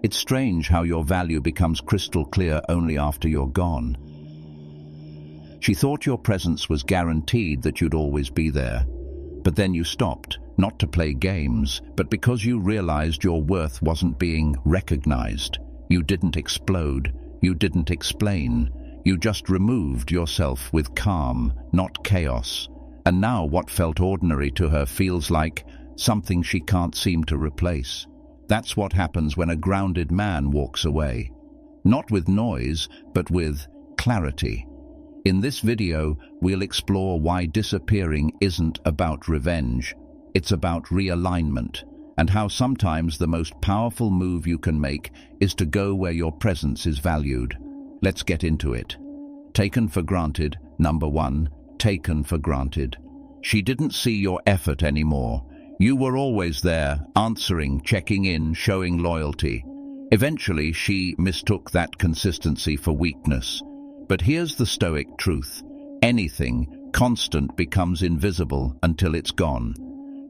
It's strange how your value becomes crystal clear only after you're gone. She thought your presence was guaranteed, that you'd always be there. But then you stopped, not to play games, but because you realized your worth wasn't being recognized. You didn't explode. You didn't explain. You just removed yourself with calm, not chaos. And now what felt ordinary to her feels like something she can't seem to replace. That's what happens when a grounded man walks away. Not with noise, but with clarity. In this video, we'll explore why disappearing isn't about revenge. It's about realignment, and how sometimes the most powerful move you can make is to go where your presence is valued. Let's get into it. Taken for granted. Number 1, taken for granted. She didn't see your effort anymore. You were always there, answering, checking in, showing loyalty. Eventually, she mistook that consistency for weakness. But here's the Stoic truth. Anything constant becomes invisible until it's gone.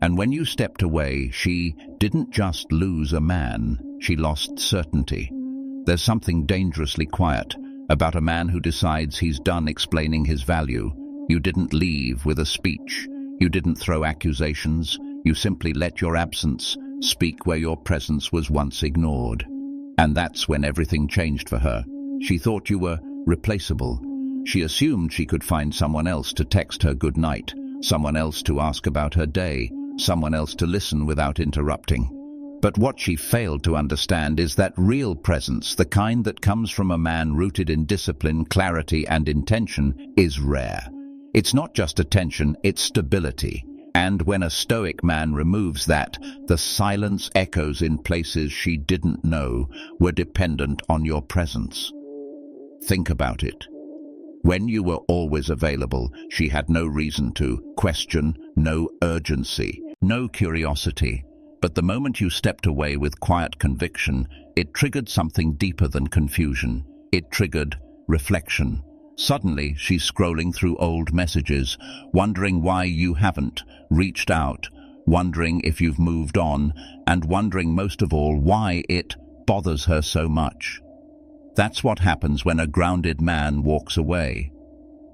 And when you stepped away, she didn't just lose a man, she lost certainty. There's something dangerously quiet about a man who decides he's done explaining his value. You didn't leave with a speech. You didn't throw accusations. You simply let your absence speak where your presence was once ignored. And that's when everything changed for her. She thought you were replaceable. She assumed she could find someone else to text her good night, someone else to ask about her day, someone else to listen without interrupting. But what she failed to understand is that real presence, the kind that comes from a man rooted in discipline, clarity, and intention, is rare. It's not just attention, it's stability. And when a Stoic man removes that, the silence echoes in places she didn't know were dependent on your presence. Think about it. When you were always available, she had no reason to question, no urgency, no curiosity. But the moment you stepped away with quiet conviction, it triggered something deeper than confusion. It triggered reflection. Suddenly, she's scrolling through old messages, wondering why you haven't reached out, wondering if you've moved on, and wondering most of all why it bothers her so much. That's what happens when a grounded man walks away.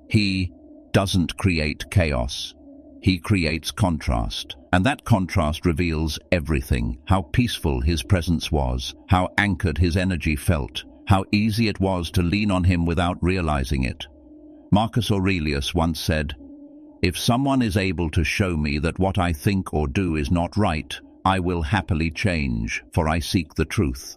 He doesn't create chaos. He creates contrast. And that contrast reveals everything: how peaceful his presence was, how anchored his energy felt, how easy it was to lean on him without realizing it. Marcus Aurelius once said, "If someone is able to show me that what I think or do is not right, I will happily change, for I seek the truth."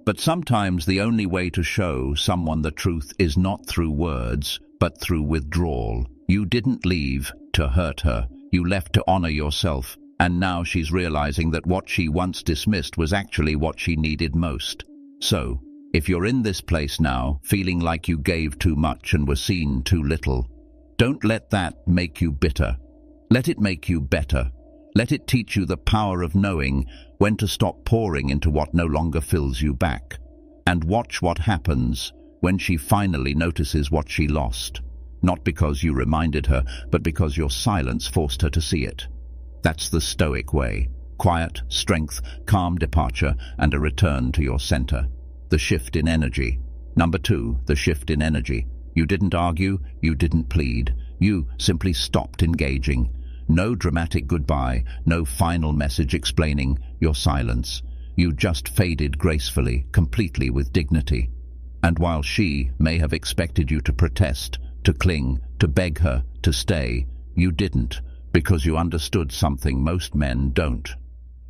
But sometimes the only way to show someone the truth is not through words, but through withdrawal. You didn't leave to hurt her. You left to honor yourself. And now she's realizing that what she once dismissed was actually what she needed most. So, if you're in this place now, feeling like you gave too much and were seen too little, don't let that make you bitter. Let it make you better. Let it teach you the power of knowing when to stop pouring into what no longer fills you back. And watch what happens when she finally notices what she lost. Not because you reminded her, but because your silence forced her to see it. That's the Stoic way. Quiet, strength, calm departure, and a return to your center. The shift in energy. Number 2, the shift in energy. You didn't argue, you didn't plead. You simply stopped engaging. No dramatic goodbye, no final message explaining your silence. You just faded gracefully, completely with dignity. And while she may have expected you to protest, to cling, to beg her to stay, you didn't, because you understood something most men don't.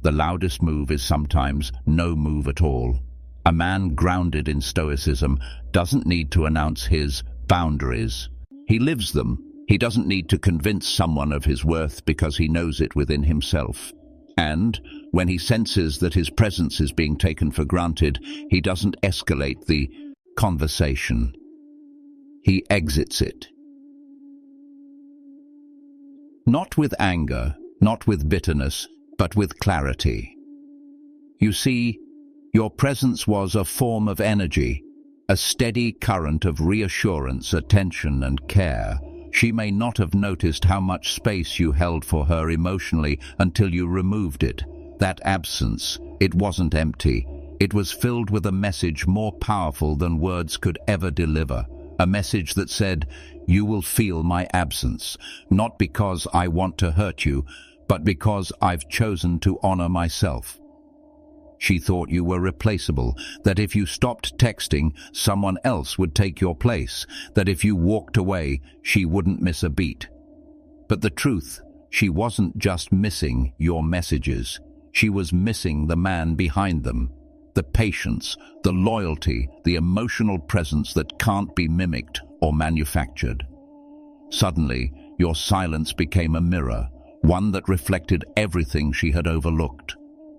The loudest move is sometimes no move at all. A man grounded in Stoicism doesn't need to announce his boundaries. He lives them. He doesn't need to convince someone of his worth because he knows it within himself. And when he senses that his presence is being taken for granted, he doesn't escalate the conversation. He exits it. Not with anger, not with bitterness, but with clarity. You see, your presence was a form of energy, a steady current of reassurance, attention, and care. She may not have noticed how much space you held for her emotionally until you removed it. That absence, it wasn't empty. It was filled with a message more powerful than words could ever deliver. A message that said, "You will feel my absence, not because I want to hurt you, but because I've chosen to honor myself." She thought you were replaceable, that if you stopped texting, someone else would take your place, that if you walked away, she wouldn't miss a beat. But the truth, she wasn't just missing your messages. She was missing the man behind them. The patience, the loyalty, the emotional presence that can't be mimicked or manufactured. Suddenly, your silence became a mirror, one that reflected everything she had overlooked.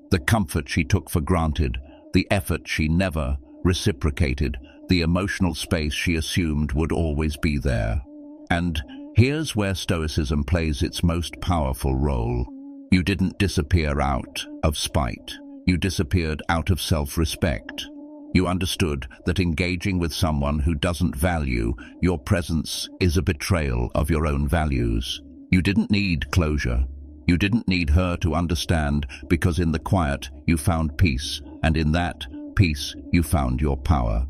The comfort she took for granted, the effort she never reciprocated, the emotional space she assumed would always be there. And here's where Stoicism plays its most powerful role. You didn't disappear out of spite. You disappeared out of self-respect. You understood that engaging with someone who doesn't value your presence is a betrayal of your own values. You didn't need closure. You didn't need her to understand, because in the quiet you found peace, and in that peace you found your power.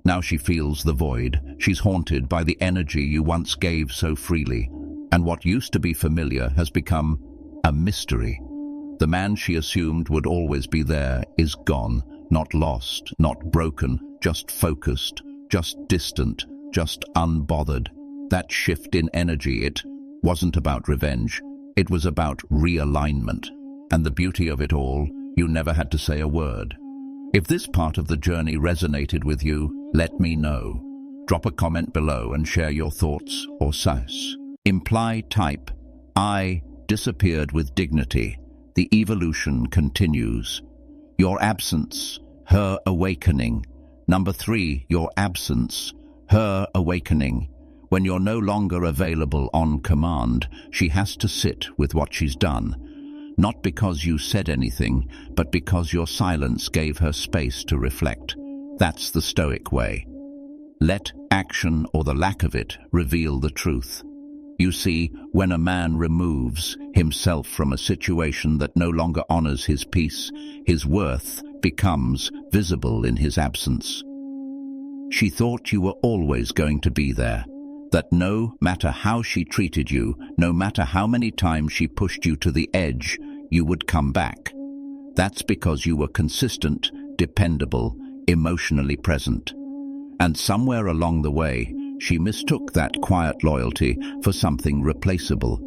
Now she feels the void. She's haunted by the energy you once gave so freely, and what used to be familiar has become a mystery. The man she assumed would always be there is gone, not lost, not broken, just focused, just distant, just unbothered. That shift in energy, it wasn't about revenge. It was about realignment. And the beauty of it all, you never had to say a word. If this part of the journey resonated with you, let me know. Drop a comment below and share your thoughts or sass. Imply type, I disappeared with dignity. The evolution continues. Your absence, her awakening. Number 3, your absence, her awakening. When you're no longer available on command, she has to sit with what she's done. Not because you said anything, but because your silence gave her space to reflect. That's the Stoic way. Let action, or the lack of it, reveal the truth. You see, when a man removes himself from a situation that no longer honors his peace, his worth becomes visible in his absence. She thought you were always going to be there, that no matter how she treated you, no matter how many times she pushed you to the edge, you would come back. That's because you were consistent, dependable, emotionally present. And somewhere along the way, she mistook that quiet loyalty for something replaceable.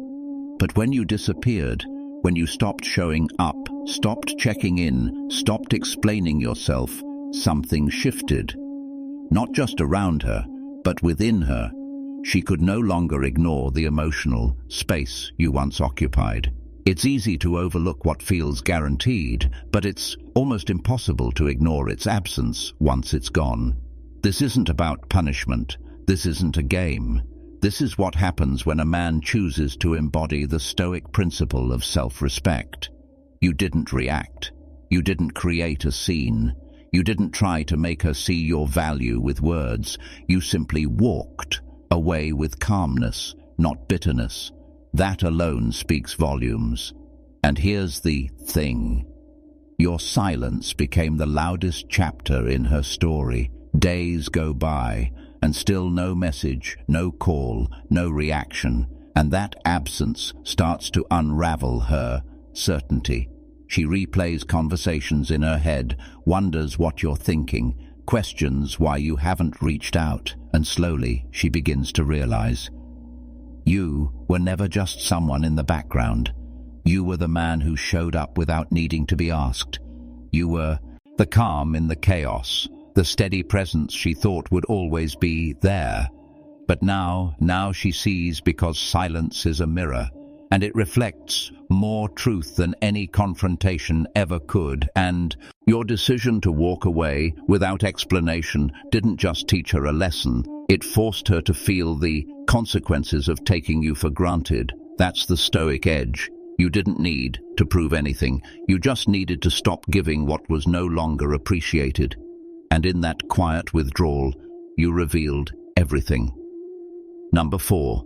But when you disappeared, when you stopped showing up, stopped checking in, stopped explaining yourself, something shifted. Not just around her, but within her. She could no longer ignore the emotional space you once occupied. It's easy to overlook what feels guaranteed, but it's almost impossible to ignore its absence once it's gone. This isn't about punishment. This isn't a game. This is what happens when a man chooses to embody the Stoic principle of self-respect. You didn't react. You didn't create a scene. You didn't try to make her see your value with words. You simply walked away with calmness, not bitterness. That alone speaks volumes. And here's the thing. Your silence became the loudest chapter in her story. Days go by, and still no message, no call, no reaction, and that absence starts to unravel her certainty. She replays conversations in her head, wonders what you're thinking, questions why you haven't reached out, and slowly she begins to realize. You were never just someone in the background. You were the man who showed up without needing to be asked. You were the calm in the chaos, the steady presence she thought would always be there. But now she sees, because silence is a mirror, and it reflects more truth than any confrontation ever could. And your decision to walk away without explanation didn't just teach her a lesson, it forced her to feel the consequences of taking you for granted. That's the Stoic edge. You didn't need to prove anything. You just needed to stop giving what was no longer appreciated. And in that quiet withdrawal, you revealed everything. Number 4,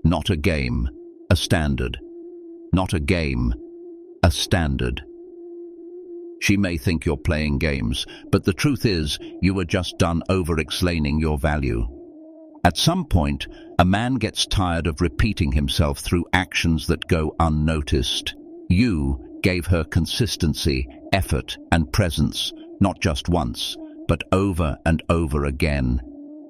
not a game, a standard. Not a game, a standard. She may think you're playing games, but the truth is, you were just done over-explaining your value. At some point, a man gets tired of repeating himself through actions that go unnoticed. You gave her consistency, effort, and presence, not just once, but over and over again.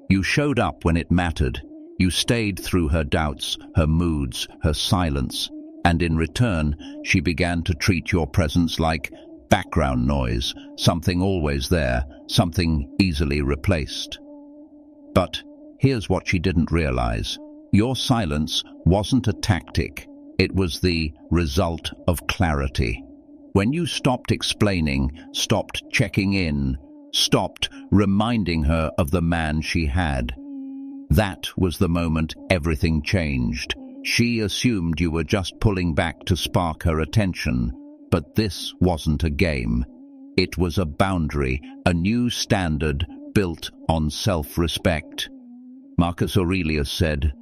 You showed up when it mattered. You stayed through her doubts, her moods, her silence, and in return, she began to treat your presence like background noise, something always there, something easily replaced. But here's what she didn't realize. Your silence wasn't a tactic. It was the result of clarity. When you stopped explaining, stopped checking in, stopped reminding her of the man she had, that was the moment everything changed. She assumed you were just pulling back to spark her attention, but this wasn't a game. It was a boundary, a new standard built on self-respect. Marcus Aurelius said,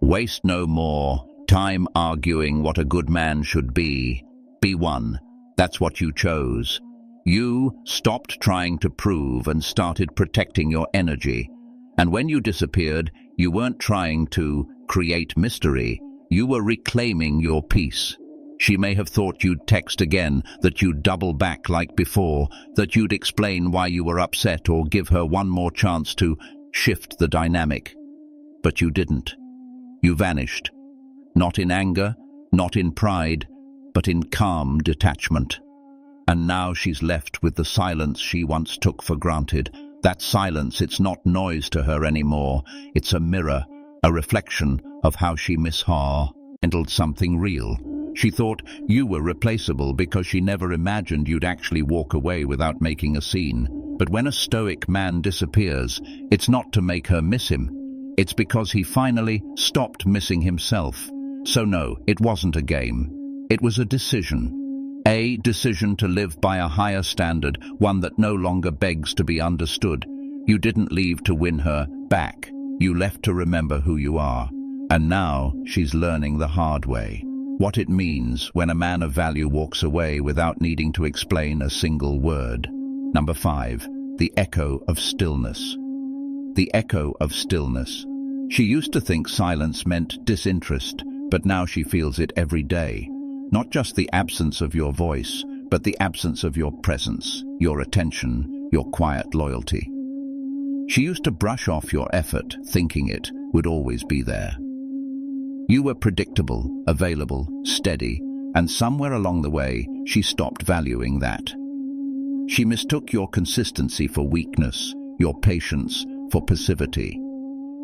"Waste no more time arguing what a good man should be. Be one." That's what you chose. You stopped trying to prove and started protecting your energy. And when you disappeared, you weren't trying to create mystery. You were reclaiming your peace. She may have thought you'd text again, that you'd double back like before, that you'd explain why you were upset or give her one more chance to shift the dynamic. But you didn't. You vanished. Not in anger, not in pride, but in calm detachment. And now she's left with the silence she once took for granted. That silence, it's not noise to her anymore. It's a mirror, a reflection of how she mishandled something real. She thought you were replaceable because she never imagined you'd actually walk away without making a scene. But when a stoic man disappears, it's not to make her miss him. It's because he finally stopped missing himself. So no, it wasn't a game. It was a decision. A decision to live by a higher standard, one that no longer begs to be understood. You didn't leave to win her back. You left to remember who you are. And now she's learning the hard way. What it means when a man of value walks away without needing to explain a single word. Number 5, the echo of stillness. The echo of stillness. She used to think silence meant disinterest, but now she feels it every day. Not just the absence of your voice, but the absence of your presence, your attention, your quiet loyalty. She used to brush off your effort, thinking it would always be there. You were predictable, available, steady, and somewhere along the way, she stopped valuing that. She mistook your consistency for weakness, your patience for passivity.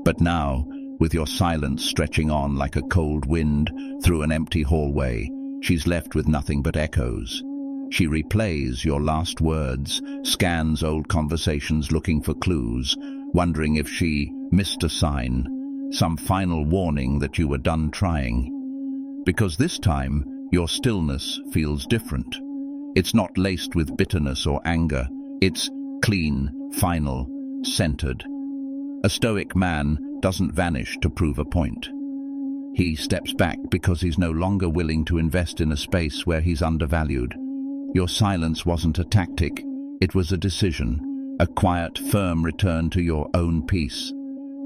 But now, with your silence stretching on like a cold wind through an empty hallway, she's left with nothing but echoes. She replays your last words, scans old conversations looking for clues, wondering if she missed a sign, some final warning that you were done trying. Because this time, your stillness feels different. It's not laced with bitterness or anger. It's clean, final, centered. A stoic man doesn't vanish to prove a point. He steps back because he's no longer willing to invest in a space where he's undervalued. Your silence wasn't a tactic, it was a decision, a quiet, firm return to your own peace.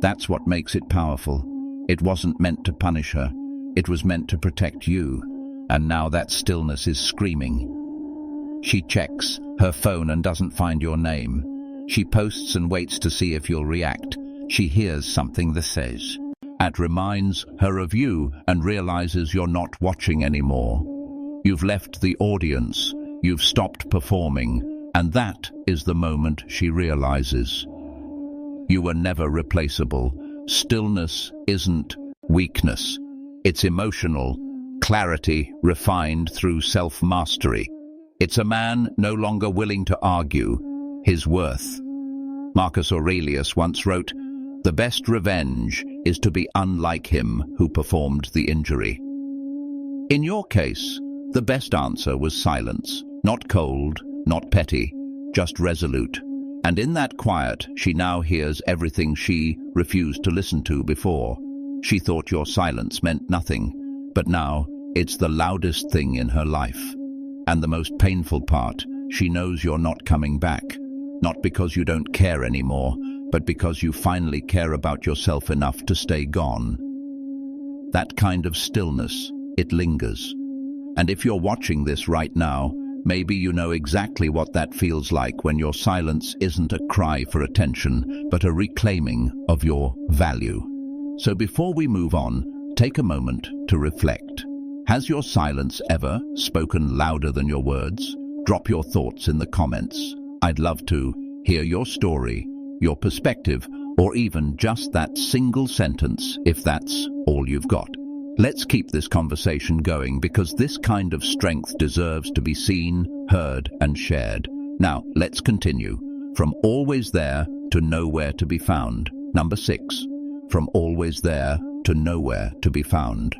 That's what makes it powerful. It wasn't meant to punish her, it was meant to protect you. And now that stillness is screaming. She checks her phone and doesn't find your name. She posts and waits to see if you'll react. She hears something that says. It reminds her of you and realizes you're not watching anymore. You've left the audience, you've stopped performing, and that is the moment she realizes. You were never replaceable. Stillness isn't weakness. It's emotional clarity refined through self-mastery. It's a man no longer willing to argue his worth. Marcus Aurelius once wrote, "The best revenge is to be unlike him who performed the injury." In your case, the best answer was silence, not cold, not petty, just resolute. And in that quiet, she now hears everything she refused to listen to before. She thought your silence meant nothing, but now it's the loudest thing in her life. And the most painful part, She knows you're not coming back, not because you don't care anymore, but because you finally care about yourself enough to stay gone. That kind of stillness, it lingers. And if you're watching this right now, maybe you know exactly what that feels like when your silence isn't a cry for attention, but a reclaiming of your value. So before we move on, take a moment to reflect. Has your silence ever spoken louder than your words? Drop your thoughts in the comments. I'd love to hear your story, your perspective, or even just that single sentence if that's all you've got. Let's keep this conversation going because this kind of strength deserves to be seen, heard, and shared. Now, let's continue. From always there to nowhere to be found. Number 6. From always there to nowhere to be found.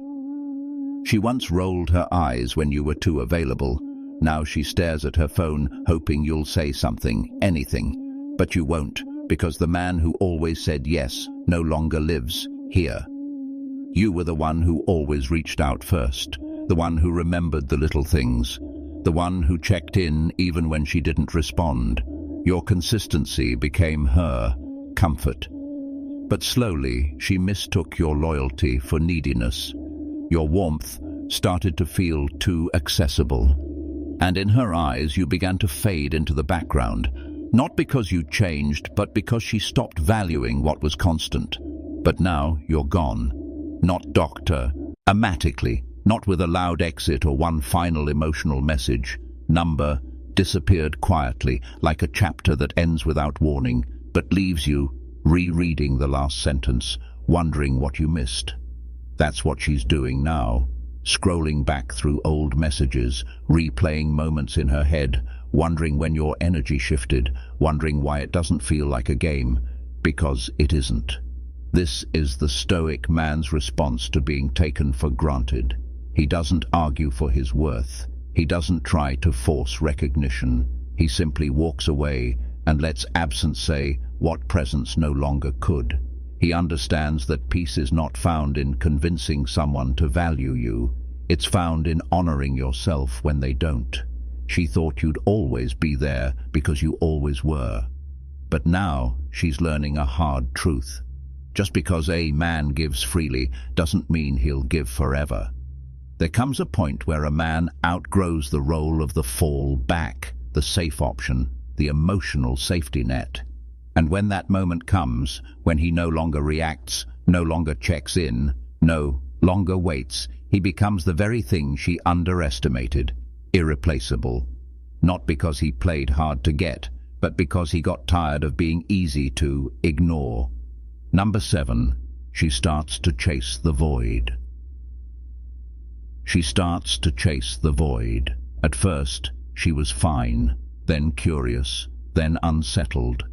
She once rolled her eyes when you were too available. Now she stares at her phone, hoping you'll say something, anything. But you won't, because the man who always said yes no longer lives here. You were the one who always reached out first, the one who remembered the little things, the one who checked in even when she didn't respond. Your consistency became her comfort. But slowly, she mistook your loyalty for neediness. Your warmth started to feel too accessible. And in her eyes, you began to fade into the background, not because you changed, but because she stopped valuing what was constant. But now you're gone. Not automatically, not with a loud exit or one final emotional message. Number disappeared quietly, like a chapter that ends without warning, but leaves you rereading the last sentence, wondering what you missed. That's what she's doing now, scrolling back through old messages, replaying moments in her head, wondering when your energy shifted, wondering why it doesn't feel like a game, because it isn't. This is the Stoic man's response to being taken for granted. He doesn't argue for his worth. He doesn't try to force recognition. He simply walks away and lets absence say what presence no longer could. He understands that peace is not found in convincing someone to value you. It's found in honoring yourself when they don't. She thought you'd always be there because you always were. But now she's learning a hard truth. Just because a man gives freely doesn't mean he'll give forever. There comes a point where a man outgrows the role of the fall back, the safe option, the emotional safety net. And when that moment comes, when he no longer reacts, no longer checks in, no longer waits, he becomes the very thing she underestimated, irreplaceable. Not because he played hard to get, but because he got tired of being easy to ignore. Number 7, she starts to chase the void. She starts to chase the void. At first, she was fine, then curious, then unsettled.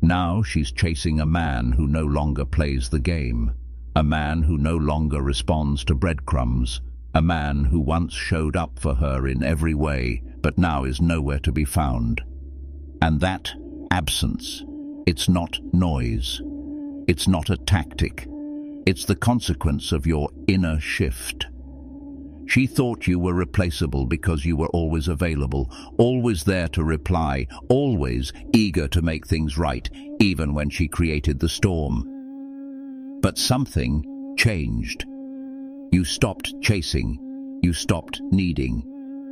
Now she's chasing a man who no longer plays the game, a man who no longer responds to breadcrumbs, a man who once showed up for her in every way, but now is nowhere to be found. And that absence, it's not noise. It's not a tactic. It's the consequence of your inner shift. She thought you were replaceable because you were always available, always there to reply, always eager to make things right, even when she created the storm. But something changed. You stopped chasing. You stopped needing.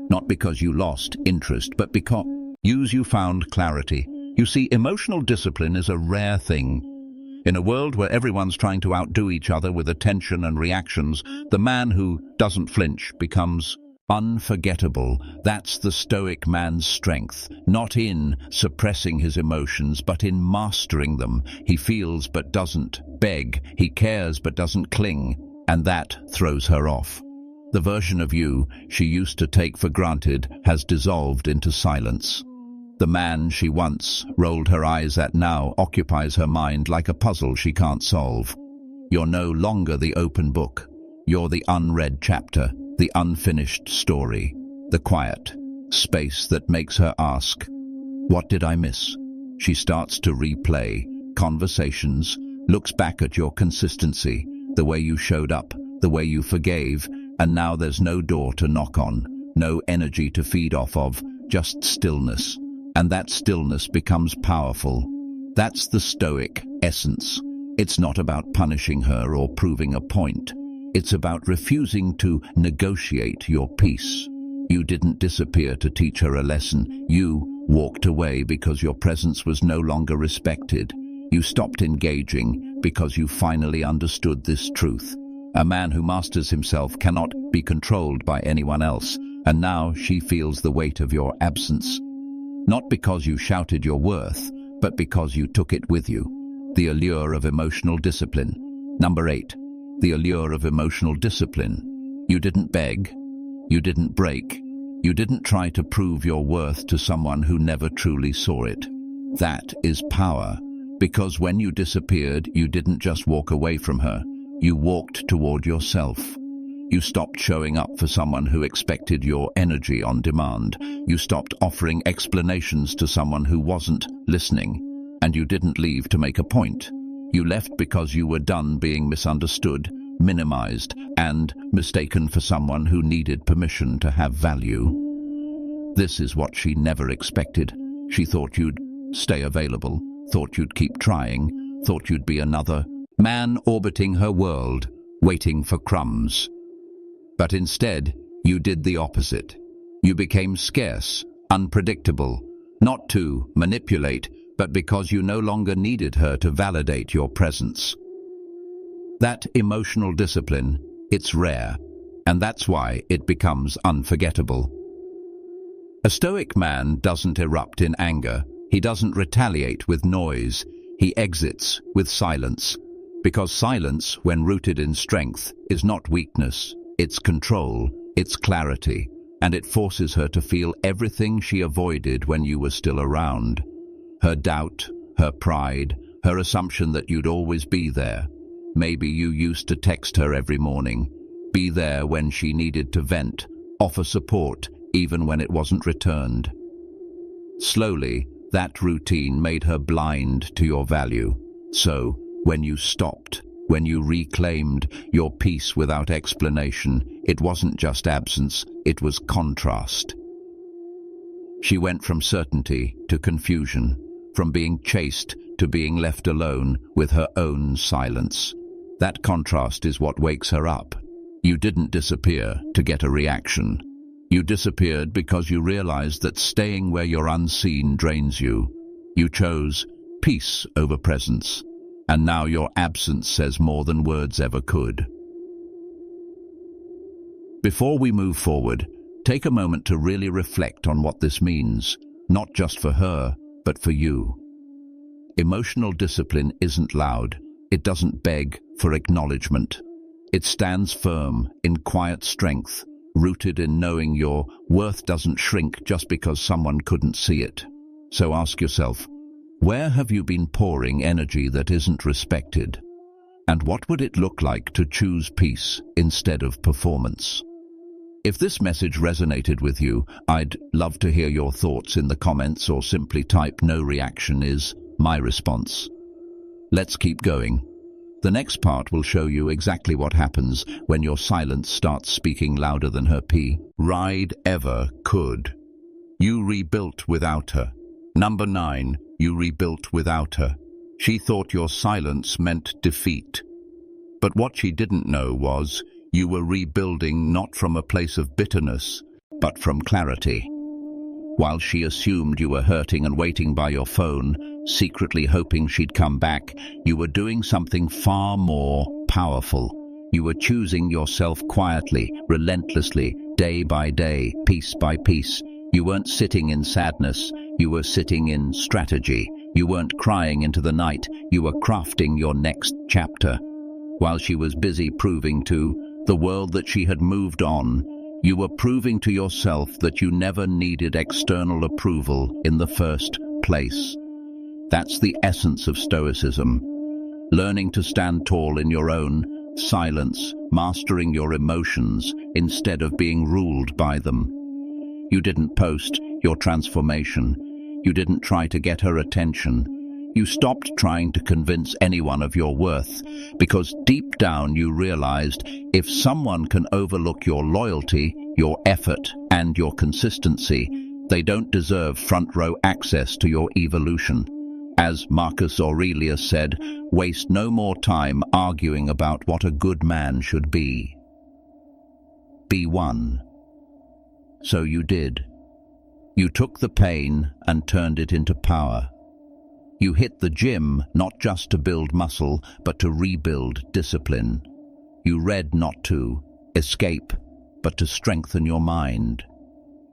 Not because you lost interest, but because you found clarity. You see, emotional discipline is a rare thing. In a world where everyone's trying to outdo each other with attention and reactions, the man who doesn't flinch becomes unforgettable. That's the Stoic man's strength, not in suppressing his emotions, but in mastering them. He feels but doesn't beg. He cares but doesn't cling. And that throws her off. The version of you she used to take for granted has dissolved into silence. The man she once rolled her eyes at now occupies her mind like a puzzle she can't solve. You're no longer the open book. You're the unread chapter, the unfinished story, the quiet space that makes her ask, "What did I miss?" She starts to replay conversations, looks back at your consistency, the way you showed up, the way you forgave, and now there's no door to knock on, no energy to feed off of, just stillness. And that stillness becomes powerful. That's the Stoic essence. It's not about punishing her or proving a point. It's about refusing to negotiate your peace. You didn't disappear to teach her a lesson. You walked away because your presence was no longer respected. You stopped engaging because you finally understood this truth. A man who masters himself cannot be controlled by anyone else, and now she feels the weight of your absence. Not because you shouted your worth, but because you took it with you. The allure of emotional discipline. Number 8. The allure of emotional discipline. You didn't beg. You didn't break. You didn't try to prove your worth to someone who never truly saw it. That is power. Because when you disappeared, you didn't just walk away from her. You walked toward yourself. You stopped showing up for someone who expected your energy on demand. You stopped offering explanations to someone who wasn't listening. And you didn't leave to make a point. You left because you were done being misunderstood, minimized, and mistaken for someone who needed permission to have value. This is what she never expected. She thought you'd stay available, thought you'd keep trying, thought you'd be another man orbiting her world, waiting for crumbs. But instead, you did the opposite. You became scarce, unpredictable, not to manipulate, but because you no longer needed her to validate your presence. That emotional discipline, it's rare, and that's why it becomes unforgettable. A Stoic man doesn't erupt in anger. He doesn't retaliate with noise. He exits with silence. Because silence, when rooted in strength, is not weakness. It's control, it's clarity, and it forces her to feel everything she avoided when you were still around. Her doubt, her pride, her assumption that you'd always be there. Maybe you used to text her every morning, be there when she needed to vent, offer support even when it wasn't returned. Slowly, that routine made her blind to your value. So, when you stopped, when you reclaimed your peace without explanation, it wasn't just absence, it was contrast. She went from certainty to confusion, from being chased to being left alone with her own silence. That contrast is what wakes her up. You didn't disappear to get a reaction. You disappeared because you realized that staying where you're unseen drains you. You chose peace over presence, and now your absence says more than words ever could. Before we move forward, take a moment to really reflect on what this means, not just for her, but for you. Emotional discipline isn't loud. It doesn't beg for acknowledgement. It stands firm in quiet strength, rooted in knowing your worth doesn't shrink just because someone couldn't see it. So ask yourself, where have you been pouring energy that isn't respected? And what would it look like to choose peace instead of performance? If this message resonated with you, I'd love to hear your thoughts in the comments, or simply type "no reaction is my response." Let's keep going. The next part will show you exactly what happens when your silence starts speaking louder than her ride ever could. You rebuilt without her. Number 9, you rebuilt without her. She thought your silence meant defeat. But what she didn't know was you were rebuilding not from a place of bitterness, but from clarity. While she assumed you were hurting and waiting by your phone, secretly hoping she'd come back, you were doing something far more powerful. You were choosing yourself quietly, relentlessly, day by day, piece by piece. You weren't sitting in sadness, you were sitting in strategy. You weren't crying into the night, you were crafting your next chapter. While she was busy proving to the world that she had moved on, you were proving to yourself that you never needed external approval in the first place. That's the essence of Stoicism. Learning to stand tall in your own silence, mastering your emotions instead of being ruled by them. You didn't post your transformation. You didn't try to get her attention. You stopped trying to convince anyone of your worth, because deep down you realized if someone can overlook your loyalty, your effort, and your consistency, They don't deserve front-row access to your evolution. As Marcus Aurelius said, waste no more time arguing about what a good man should be. Be one. So you did. You took the pain and turned it into power. You hit the gym not just to build muscle, but to rebuild discipline. You read not to escape, but to strengthen your mind.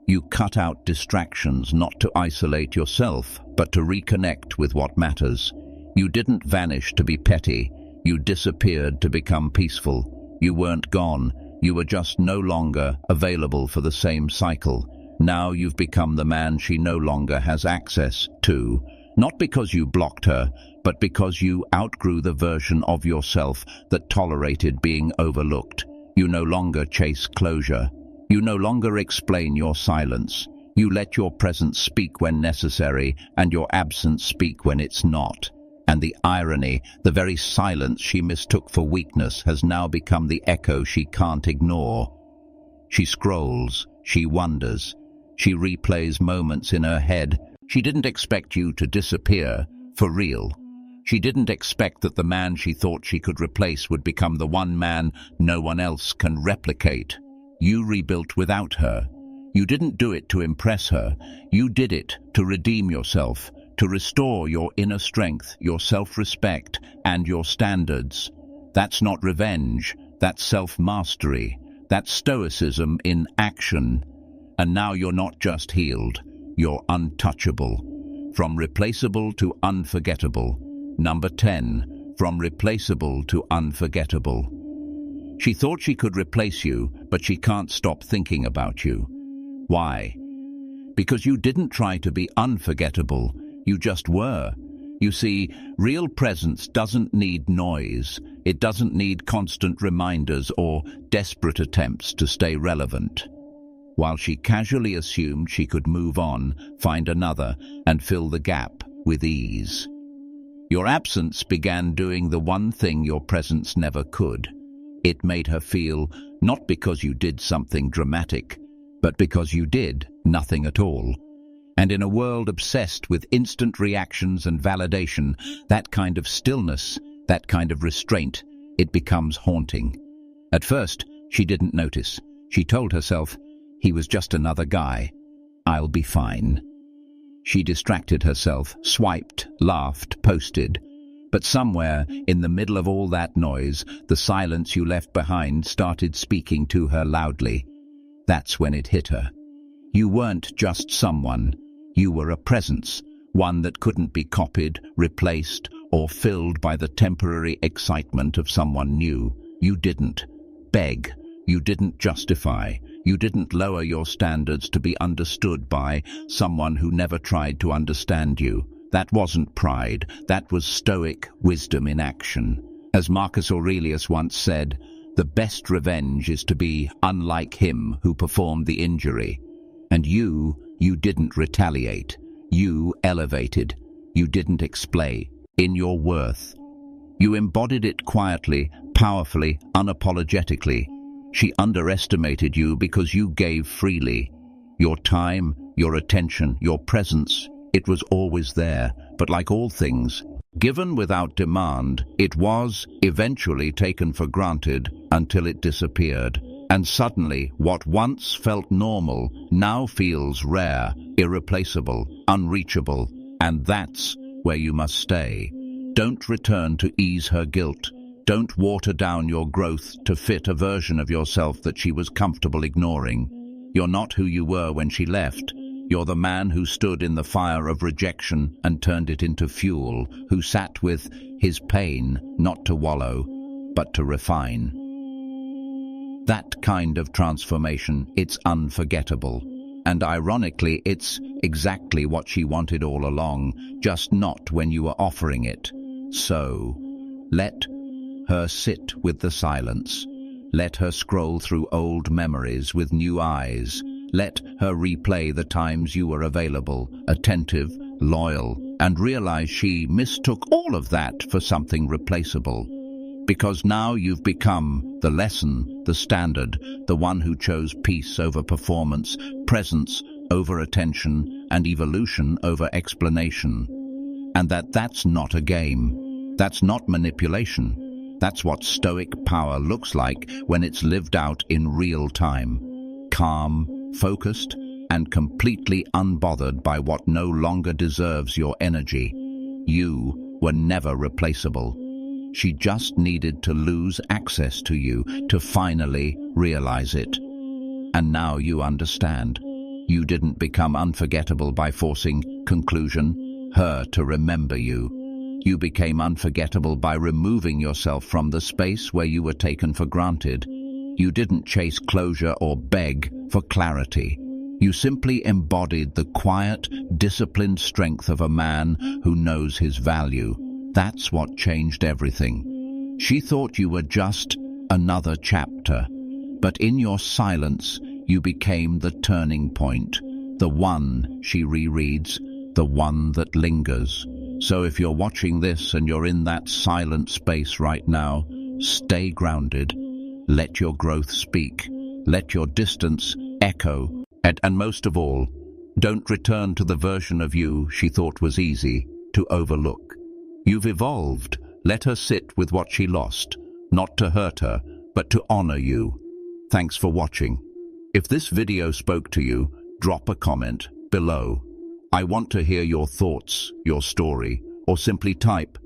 You cut out distractions not to isolate yourself, but to reconnect with what matters. You didn't vanish to be petty. You disappeared to become peaceful. You weren't gone. You were just no longer available for the same cycle. Now you've become the man she no longer has access to. Not because you blocked her, but because you outgrew the version of yourself that tolerated being overlooked. You no longer chase closure. You no longer explain your silence. You let your presence speak when necessary, and your absence speak when it's not. And the irony, the very silence she mistook for weakness, has now become the echo she can't ignore. She scrolls, she wonders, she replays moments in her head. She didn't expect you to disappear, for real. She didn't expect that the man she thought she could replace would become the one man no one else can replicate. You rebuilt without her. You didn't do it to impress her. You did it to redeem yourself, to restore your inner strength, your self-respect, and your standards. That's not revenge. That's self-mastery. That's Stoicism in action. And now you're not just healed. You're untouchable. From replaceable to unforgettable. Number 10. From replaceable to unforgettable. She thought she could replace you, but she can't stop thinking about you. Why? Because you didn't try to be unforgettable, you just were. You see, real presence doesn't need noise. It doesn't need constant reminders or desperate attempts to stay relevant. While she casually assumed she could move on, find another, and fill the gap with ease. Your absence began doing the one thing your presence never could. It made her feel, not because you did something dramatic, but because you did nothing at all. And in a world obsessed with instant reactions and validation, that kind of stillness, that kind of restraint, it becomes haunting. At first, she didn't notice. She told herself, he was just another guy. I'll be fine. She distracted herself, swiped, laughed, posted. But somewhere, in the middle of all that noise, the silence you left behind started speaking to her loudly. That's when it hit her. You weren't just someone. You were a presence, one that couldn't be copied, replaced, or filled by the temporary excitement of someone new. You didn't beg. You didn't justify. You didn't lower your standards to be understood by someone who never tried to understand you. That wasn't pride. That was Stoic wisdom in action. As Marcus Aurelius once said, the best revenge is to be unlike him who performed the injury. And you didn't retaliate. You elevated. You didn't explain in your worth. You embodied it quietly, powerfully, unapologetically. She underestimated you because you gave freely. Your time, your attention, your presence, it was always there. But like all things, given without demand, it was eventually taken for granted until it disappeared. And suddenly, what once felt normal now feels rare, irreplaceable, unreachable. And that's where you must stay. Don't return to ease her guilt. Don't water down your growth to fit a version of yourself that she was comfortable ignoring. You're not who you were when she left. You're the man who stood in the fire of rejection and turned it into fuel, who sat with his pain not to wallow, but to refine. That kind of transformation, it's unforgettable. And ironically, it's exactly what she wanted all along, just not when you were offering it. So, let her sit with the silence. Let her scroll through old memories with new eyes. Let her replay the times you were available, attentive, loyal, and realize she mistook all of that for something replaceable. Because now you've become the lesson, the standard, the one who chose peace over performance, presence over attention, and evolution over explanation. And that's not a game. That's not manipulation. That's what Stoic power looks like when it's lived out in real time. Calm, focused, and completely unbothered by what no longer deserves your energy. You were never replaceable. She just needed to lose access to you to finally realize it. And now you understand. You didn't become unforgettable by forcing her to remember you. You became unforgettable by removing yourself from the space where you were taken for granted. You didn't chase closure or beg for clarity. You simply embodied the quiet, disciplined strength of a man who knows his value. That's what changed everything. She thought you were just another chapter, but in your silence, you became the turning point, the one she rereads, the one that lingers. So if you're watching this and you're in that silent space right now, stay grounded. Let your growth speak. Let your distance echo. And most of all, don't return to the version of you she thought was easy to overlook. You've evolved. Let her sit with what she lost, not to hurt her, but to honor you. Thanks for watching. If this video spoke to you, drop a comment below. I want to hear your thoughts, your story, or simply type,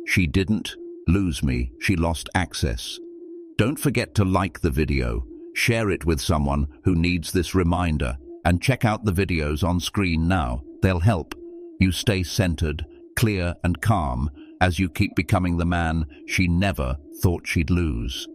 "She didn't lose me, she lost access." Don't forget to like the video, share it with someone who needs this reminder, and check out the videos on screen now. They'll help you stay centered, clear, and calm as you keep becoming the man she never thought she'd lose.